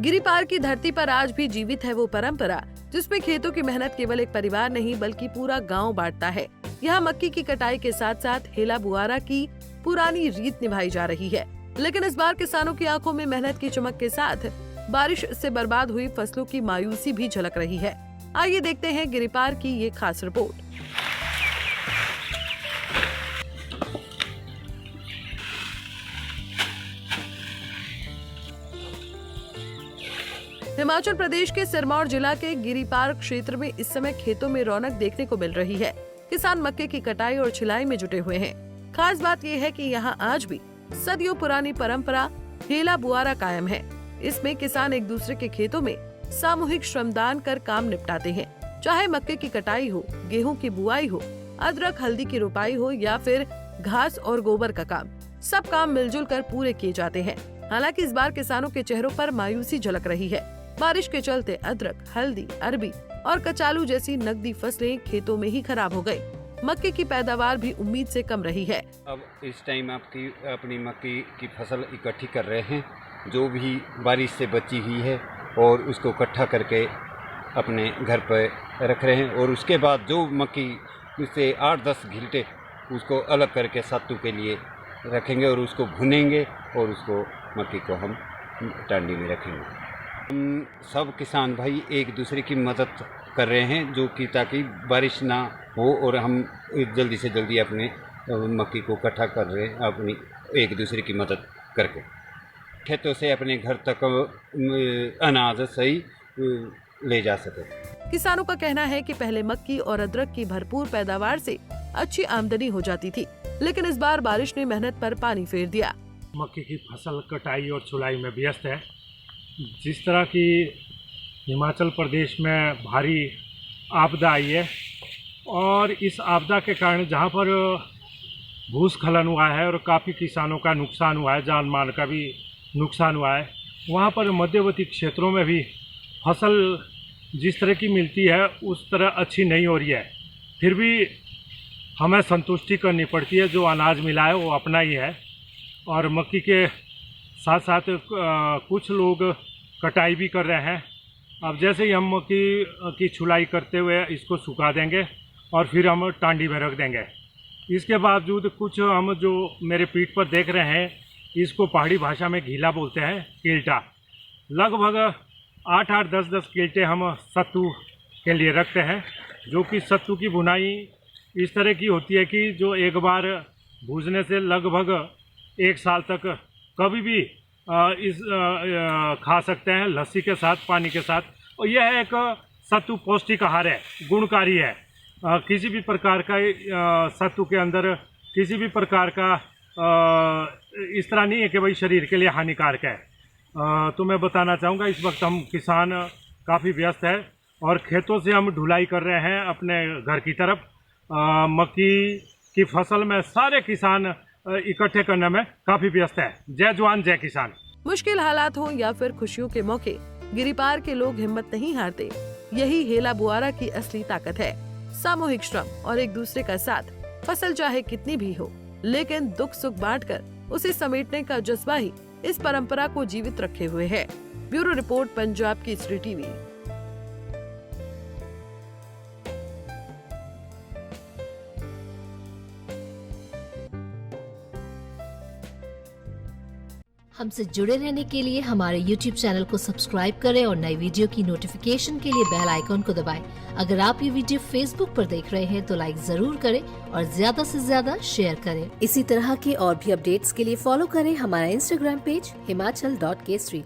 गिरिपार की धरती पर आज भी जीवित है वो परंपरा जिसमें खेतों की मेहनत केवल एक परिवार नहीं बल्कि पूरा गांव बांटता है। यहाँ मक्की की कटाई के साथ साथ हेला बुआरा की पुरानी रीत निभाई जा रही है, लेकिन इस बार किसानों की आंखों में मेहनत की चमक के साथ बारिश से बर्बाद हुई फसलों की मायूसी भी झलक रही है। आइए देखते हैं गिरिपार की ये खास रिपोर्ट। हिमाचल प्रदेश के सिरमौर जिला के गिरिपार क्षेत्र में इस समय खेतों में रौनक देखने को मिल रही है। किसान मक्के की कटाई और छिलाई में जुटे हुए हैं। खास बात यह है कि यहाँ आज भी सदियों पुरानी परंपरा हेला बुआरा कायम है। इसमें किसान एक दूसरे के खेतों में सामूहिक श्रमदान कर काम निपटाते हैं। चाहे मक्के की कटाई हो, गेहूं की बुआई हो, अदरक हल्दी की रोपाई हो या फिर घास और गोबर का काम, सब काम मिलजुल कर पूरे किए जाते हैं। हालांकि इस बार किसानों के चेहरों पर मायूसी झलक रही है। बारिश के चलते अदरक, हल्दी, अरबी और कचालू जैसी नकदी फसलें खेतों में ही खराब हो गई। मक्के की पैदावार भी उम्मीद से कम रही है। अब इस टाइम आपकी अपनी मक्की की फसल इकट्ठी कर रहे हैं, जो भी बारिश से बची हुई है, और उसको इकट्ठा करके अपने घर पर रख रहे हैं। और उसके बाद जो मक्की उससे 8-10 घंटे उसको अलग करके सत्तू के लिए रखेंगे और उसको भुनेंगे और उसको मक्की को हम टांडी में रखेंगे। हम सब किसान भाई एक दूसरे की मदद कर रहे हैं, जो कि ताकि बारिश ना हो और हम जल्दी से जल्दी अपने मक्की को इकट्ठा कर रहे हैं, अपनी एक दूसरे की मदद करके खेतों से अपने घर तक अनाज सही ले जा सके। किसानों का कहना है कि पहले मक्की और अदरक की भरपूर पैदावार से अच्छी आमदनी हो जाती थी, लेकिन इस बार बारिश ने मेहनत पर पानी फेर दिया। मक्की की फसल कटाई और छुलाई में व्यस्त है। जिस तरह की हिमाचल प्रदेश में भारी आपदा आई है और इस आपदा के कारण जहां पर भूस्खलन हुआ है और काफ़ी किसानों का नुकसान हुआ है, जान माल का भी नुकसान हुआ है, वहां पर मध्यवर्ती क्षेत्रों में भी फसल जिस तरह की मिलती है उस तरह अच्छी नहीं हो रही है। फिर भी हमें संतुष्टि करनी पड़ती है, जो अनाज मिला है वो अपना ही है। और मक्की के साथ साथ कुछ लोग कटाई भी कर रहे हैं। अब जैसे ही हम मक्की की छुलाई करते हुए इसको सुखा देंगे और फिर हम टांडी में रख देंगे। इसके बावजूद कुछ हम जो मेरे पीठ पर देख रहे हैं, इसको पहाड़ी भाषा में घीला बोलते हैं, किल्टा। लगभग 8-8, 10-10 किल्टे हम सत्तू के लिए रखते हैं, जो कि सत्तू की बुनाई इस तरह की होती है कि जो एक बार भूजने से लगभग 1 साल तक कभी भी खा सकते हैं, लस्सी के साथ, पानी के साथ। और यह एक सत्तू पौष्टिक आहार है, गुणकारी है। किसी भी प्रकार का सत्तू के अंदर किसी भी प्रकार का इस तरह नहीं है कि भाई शरीर के लिए हानिकारक है। तो मैं बताना चाहूँगा, इस वक्त हम किसान काफ़ी व्यस्त है और खेतों से हम ढुलाई कर रहे हैं अपने घर की तरफ। मक्की की फसल में सारे किसान इकट्ठे करने में काफी व्यस्त है। जय जवान जय किसान। मुश्किल हालात हो या फिर खुशियों के मौके, गिरिपार के लोग हिम्मत नहीं हारते। यही हेला बुआरा की असली ताकत है। सामूहिक श्रम और एक दूसरे का साथ। फसल चाहे कितनी भी हो, लेकिन दुख सुख बांटकर उसे समेटने का जज्बा ही इस परंपरा को जीवित रखे हुए है। Bureau report, Punjab Kesari TV. हमसे जुड़े रहने के लिए हमारे YouTube चैनल को सब्सक्राइब करें और नई वीडियो की नोटिफिकेशन के लिए बेल आइकॉन को दबाएं। अगर आप ये वीडियो Facebook पर देख रहे हैं तो लाइक जरूर करें और ज्यादा से ज्यादा शेयर करें। इसी तरह के और भी अपडेट्स के लिए फॉलो करें हमारा Instagram पेज himachal.kesri।